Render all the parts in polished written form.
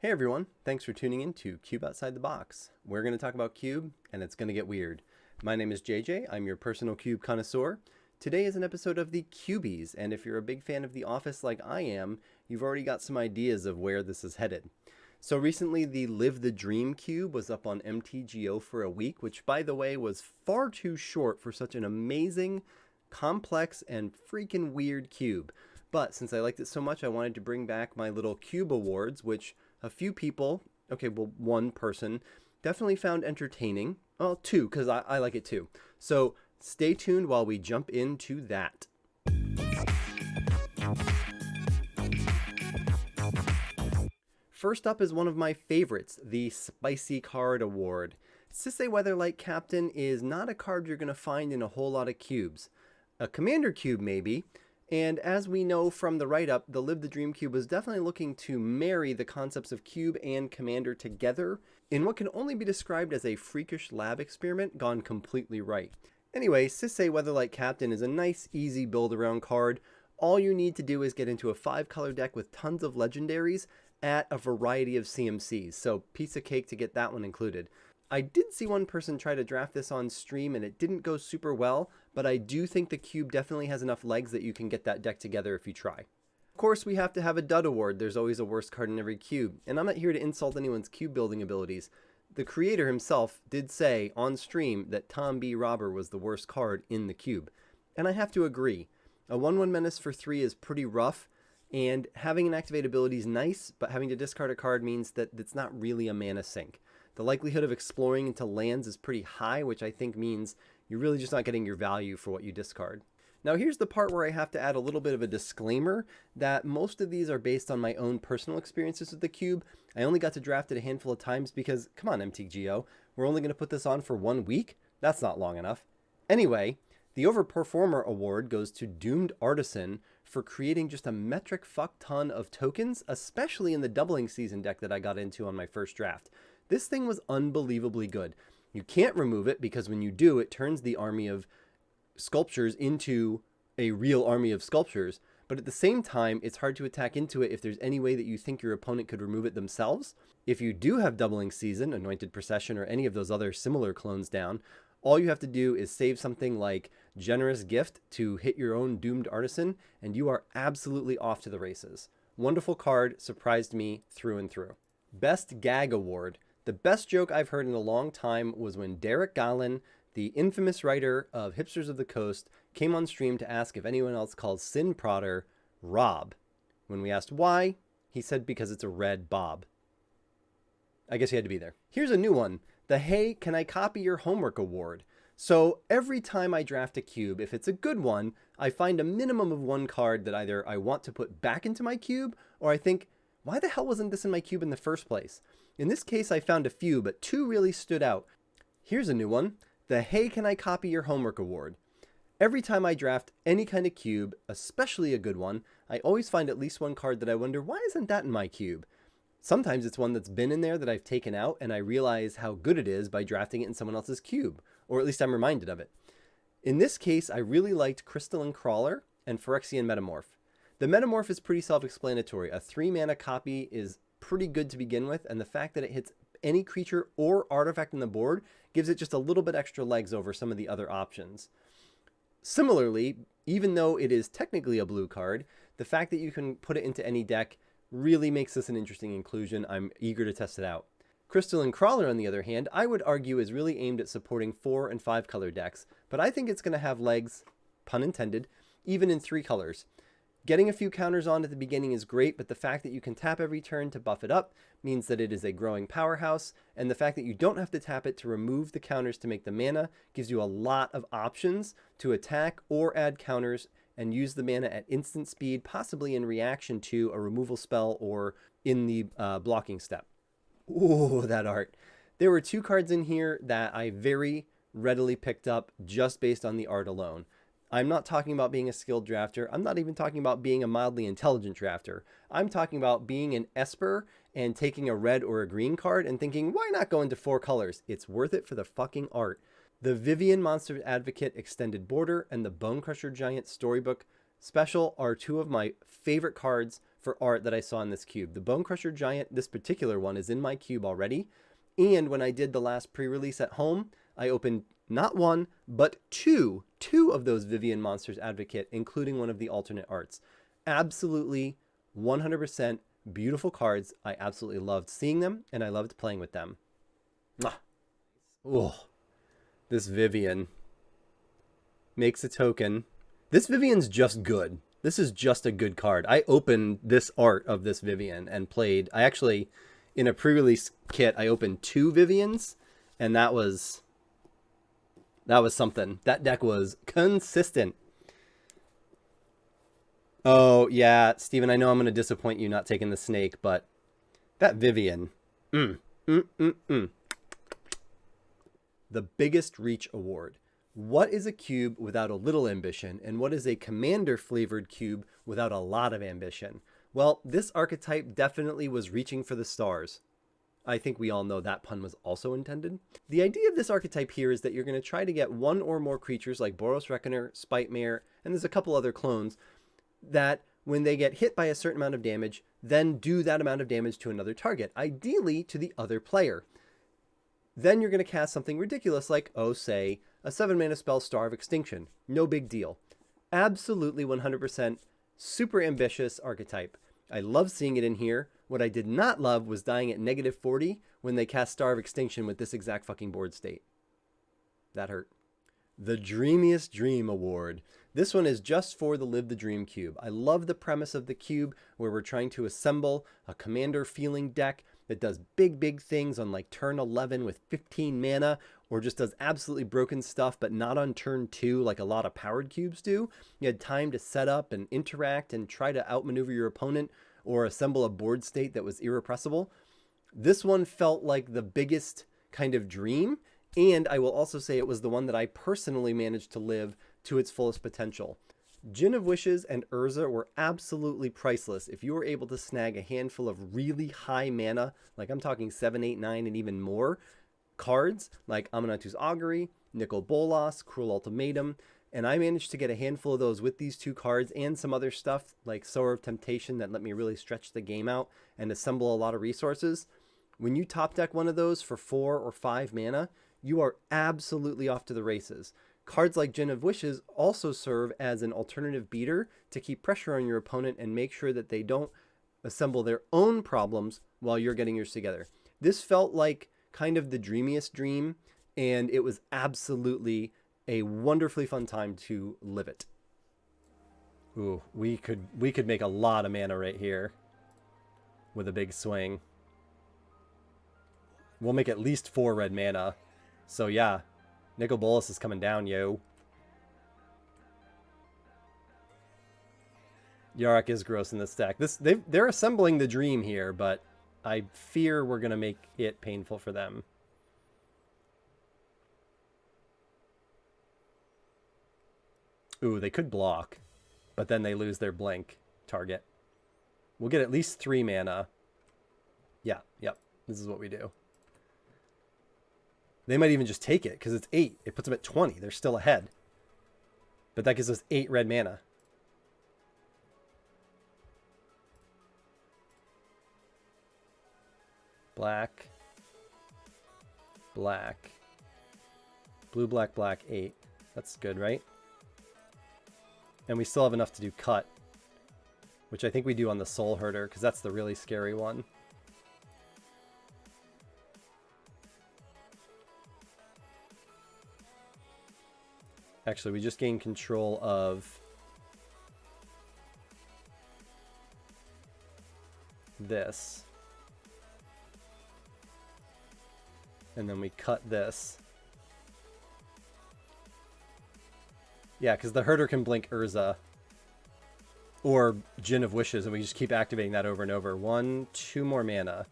Hey everyone, thanks for tuning in to Cube Outside the Box. We're going to talk about Cube, and it's going to get weird. My name is JJ, I'm your personal Cube connoisseur. Today is an episode of the Cubies, and if you're a big fan of The Office like I am, you've already got some ideas of where this is headed. So recently the Live the Dream Cube was up on MTGO for a week, which by the way was far too short for such an amazing, complex, and freaking weird cube. But since I liked it so much, I wanted to bring back my little Cube Awards, which a few people, one person, definitely found entertaining. Well, two, because I like it too. So stay tuned while we jump into that. First up is one of my favorites, the Spicy Card Award. Sisay Weatherlight Captain is not a card you're going to find in a whole lot of cubes. A Commander Cube maybe, and as we know from the write-up, the Live the Dream Cube was definitely looking to marry the concepts of Cube and Commander together in what can only be described as a freakish lab experiment gone completely right. Anyway, Sisay Weatherlight Captain is a nice, easy build-around card. All you need to do is get into a 5-color deck with tons of legendaries at a variety of CMCs, so piece of cake to get that one included. I did see one person try to draft this on stream and it didn't go super well, but I do think the cube definitely has enough legs that you can get that deck together if you try. Of course, we have to have a dud award. There's always a worst card in every cube, and I'm not here to insult anyone's cube building abilities. The creator himself did say on stream that Tom B. Robber was the worst card in the cube, and I have to agree. A 1/1 menace for 3 is pretty rough, and having an activate ability is nice, but having to discard a card means that it's not really a mana sink. The likelihood of exploring into lands is pretty high, which I think means you're really just not getting your value for what you discard. Now here's the part where I have to add a little bit of a disclaimer that most of these are based on my own personal experiences with the cube. I only got to draft it a handful of times because, come on MTGO, we're only going to put this on for 1 week? That's not long enough. Anyway, the Overperformer Award goes to Doomed Artisan for creating just a metric fuck ton of tokens, especially in the Doubling Season deck that I got into on my first draft. This thing was unbelievably good. You can't remove it because when you do, it turns the army of sculptures into a real army of sculptures. But at the same time, it's hard to attack into it if there's any way that you think your opponent could remove it themselves. If you do have Doubling Season, Anointed Procession, or any of those other similar clones down, all you have to do is save something like Generous Gift to hit your own Doomed Artisan, and you are absolutely off to the races. Wonderful card, surprised me through and through. Best Gag Award. The best joke I've heard in a long time was when Derek Gallin, the infamous writer of Hipsters of the Coast, came on stream to ask if anyone else called Sin Prodder Rob. When we asked why, he said because it's a red Bob. I guess he had to be there. Here's a new one. The Hey, Can I Copy Your Homework Award. So every time I draft a cube, if it's a good one, I find a minimum of one card that either I want to put back into my cube, or I think, why the hell wasn't this in my cube in the first place? In this case, I found a few, but 2 really stood out. Here's a new one. The Hey, Can I Copy Your Homework Award. Every time I draft any kind of cube, especially a good one, I always find at least one card that I wonder, why isn't that in my cube? Sometimes it's one that's been in there that I've taken out and I realize how good it is by drafting it in someone else's cube, or at least I'm reminded of it. In this case, I really liked Crystalline Crawler and Phyrexian Metamorph. The Metamorph is pretty self-explanatory. A 3-mana copy is pretty good to begin with, and the fact that it hits any creature or artifact on the board gives it just a little bit extra legs over some of the other options. Similarly, even though it is technically a blue card, the fact that you can put it into any deck really makes this an interesting inclusion. I'm eager to test it out. Crystalline Crawler, on the other hand, I would argue is really aimed at supporting 4 and 5 color decks, but I think it's going to have legs, pun intended, even in 3 colors. Getting a few counters on at the beginning is great, but the fact that you can tap every turn to buff it up means that it is a growing powerhouse, and the fact that you don't have to tap it to remove the counters to make the mana gives you a lot of options to attack or add counters and use the mana at instant speed, possibly in reaction to a removal spell or in the blocking step. Ooh, that art. There were 2 cards in here that I very readily picked up just based on the art alone. I'm not talking about being a skilled drafter. I'm not even talking about being a mildly intelligent drafter. I'm talking about being an Esper and taking a red or a green card and thinking, why not go into 4 colors? It's worth it for the fucking art. The Vivian Monster Advocate Extended Border and the Bone Crusher Giant Storybook Special are 2 of my favorite cards for art that I saw in this cube. The Bone Crusher Giant, this particular one, is in my cube already. And when I did the last pre-release at home, I opened not one, but two of those Vivian Monsters Advocate, including one of the alternate arts. Absolutely 100% beautiful cards. I absolutely loved seeing them, and I loved playing with them. Oh, this Vivian makes a token. This Vivian's just good. This is just a good card. I opened this art of this Vivian and played. I actually, in a pre-release kit, I opened 2 Vivians, and that was something. That deck was consistent. Oh, yeah, Steven, I know I'm going to disappoint you not taking the snake, but that Vivian. The Biggest Reach Award. What is a cube without a little ambition, and what is a commander-flavored cube without a lot of ambition? Well, this archetype definitely was reaching for the stars. I think we all know that pun was also intended. The idea of this archetype here is that you're going to try to get one or more creatures like Boros Reckoner, Spite-Mare, and there's a couple other clones that when they get hit by a certain amount of damage, then do that amount of damage to another target, ideally to the other player. Then you're going to cast something ridiculous like, oh, say, a 7-mana spell, Star of Extinction. No big deal. Absolutely 100% super ambitious archetype. I love seeing it in here. What I did not love was dying at -40 when they cast Star of Extinction with this exact fucking board state. That hurt. The Dreamiest Dream Award. This one is just for the Live the Dream cube. I love the premise of the cube where we're trying to assemble a commander feeling deck that does big things on like turn 11 with 15 mana, or just does absolutely broken stuff, but not on turn 2 like a lot of powered cubes do. You had time to set up and interact and try to outmaneuver your opponent or assemble a board state that was irrepressible. This one felt like the biggest kind of dream, and I will also say it was the one that I personally managed to live to its fullest potential. Gin of Wishes and Urza were absolutely priceless if you were able to snag a handful of really high mana, like I'm talking 7, 8, 9, and even more cards, like Aminatus Augury, Nicol Bolas, Cruel Ultimatum, and I managed to get a handful of those with these 2 cards and some other stuff like Sower of Temptation that let me really stretch the game out and assemble a lot of resources. When you top deck one of those for 4 or 5 mana, you are absolutely off to the races. Cards like Gin of Wishes also serve as an alternative beater to keep pressure on your opponent and make sure that they don't assemble their own problems while you're getting yours together. This felt like kind of the dreamiest dream, and it was absolutely a wonderfully fun time to live it. Ooh, we could make a lot of mana right here with a big swing. We'll make at least 4 red mana. So yeah, Nicol Bolas is coming down, yo. Yarok is gross in this deck. They're assembling the dream here, but I fear we're going to make it painful for them. Ooh, they could block, but then they lose their blink target. We'll get at least 3 mana. Yeah, yep, this is what we do. They might even just take it because it's 8. It puts them at 20. They're still ahead. But that gives us 8 red mana. Black. Black. Blue, black, black, 8. That's good, right? And we still have enough to do cut, which I think we do on the Soul Herder because that's the really scary one. Actually, we just gained control of this. And then we cut this. Yeah, because the Herder can blink Urza. Or Gin of Wishes, and we just keep activating that over and over. 1, 2 more mana.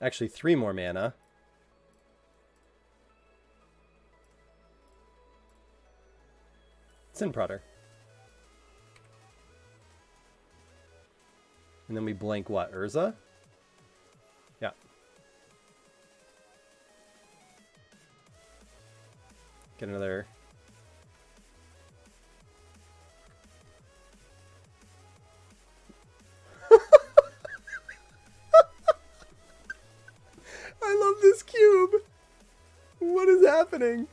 Actually, 3 more mana. Sin Prodder. And then we blink what? Urza? Yeah. Get another happening?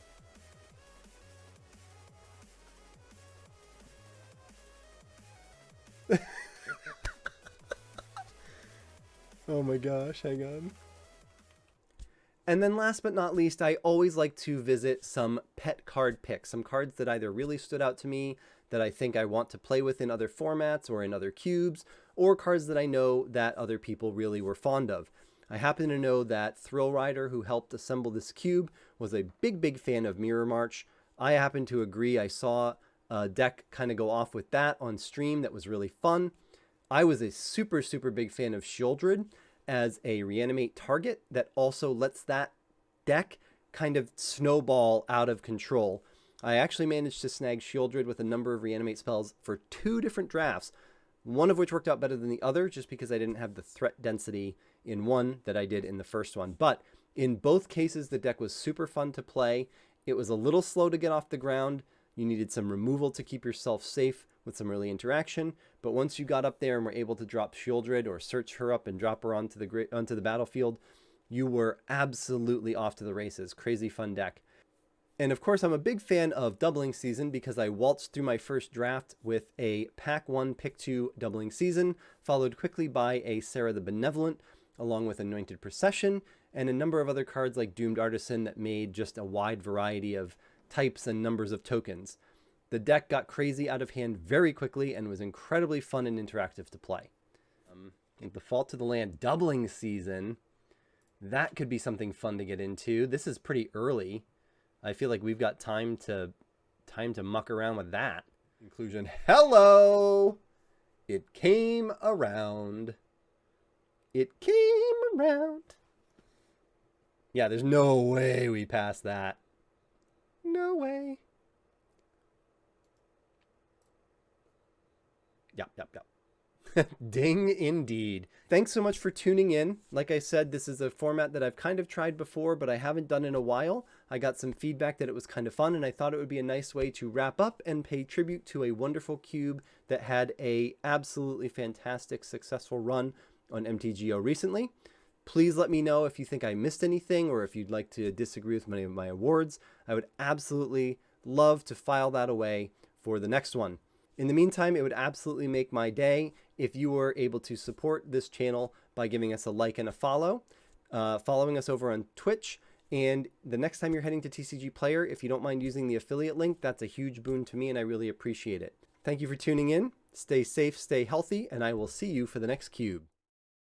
Oh my gosh, hang on. And then last but not least, I always like to visit some pet card picks, some cards that either really stood out to me, that I think I want to play with in other formats or in other cubes, or cards that I know that other people really were fond of. I happen to know that Thrill Rider, who helped assemble this cube, was a big fan of Mirror March. I happen to agree. I saw a deck kind of go off with that on stream that was really fun. I was a super big fan of Shieldred as a reanimate target that also lets that deck kind of snowball out of control. I actually managed to snag Shieldred with a number of reanimate spells for 2 different drafts, one of which worked out better than the other just because I didn't have the threat density in one that I did in the first one. But in both cases, the deck was super fun to play. It was a little slow to get off the ground. You needed some removal to keep yourself safe with some early interaction. But once you got up there and were able to drop Shieldred or search her up and drop her onto the battlefield, you were absolutely off to the races. Crazy fun deck. And of course, I'm a big fan of Doubling Season because I waltzed through my first draft with a Pack 1, Pick 2 Doubling Season, followed quickly by a Sarah the Benevolent, along with Anointed Procession, and a number of other cards like Doomed Artisan that made just a wide variety of types and numbers of tokens. The deck got crazy out of hand very quickly and was incredibly fun and interactive to play. The Fall to the Land Doubling Season, that could be something fun to get into. This is pretty early. I feel like we've got time to muck around with that. Inclusion. Hello! It came around. It came around. Yeah, there's no way we passed that. No way. Yep. Ding indeed. Thanks so much for tuning in. Like I said, this is a format that I've kind of tried before, but I haven't done in a while. I got some feedback that it was kind of fun, and I thought it would be a nice way to wrap up and pay tribute to a wonderful cube that had a absolutely fantastic, successful run on MTGO recently. Please let me know if you think I missed anything or if you'd like to disagree with many of my awards. I would absolutely love to file that away for the next one. In the meantime, it would absolutely make my day if you were able to support this channel by giving us a like and a follow, following us over on Twitch, and the next time you're heading to TCG Player, if you don't mind using the affiliate link, that's a huge boon to me and I really appreciate it. Thank you for tuning in. Stay safe, stay healthy, and I will see you for the next cube.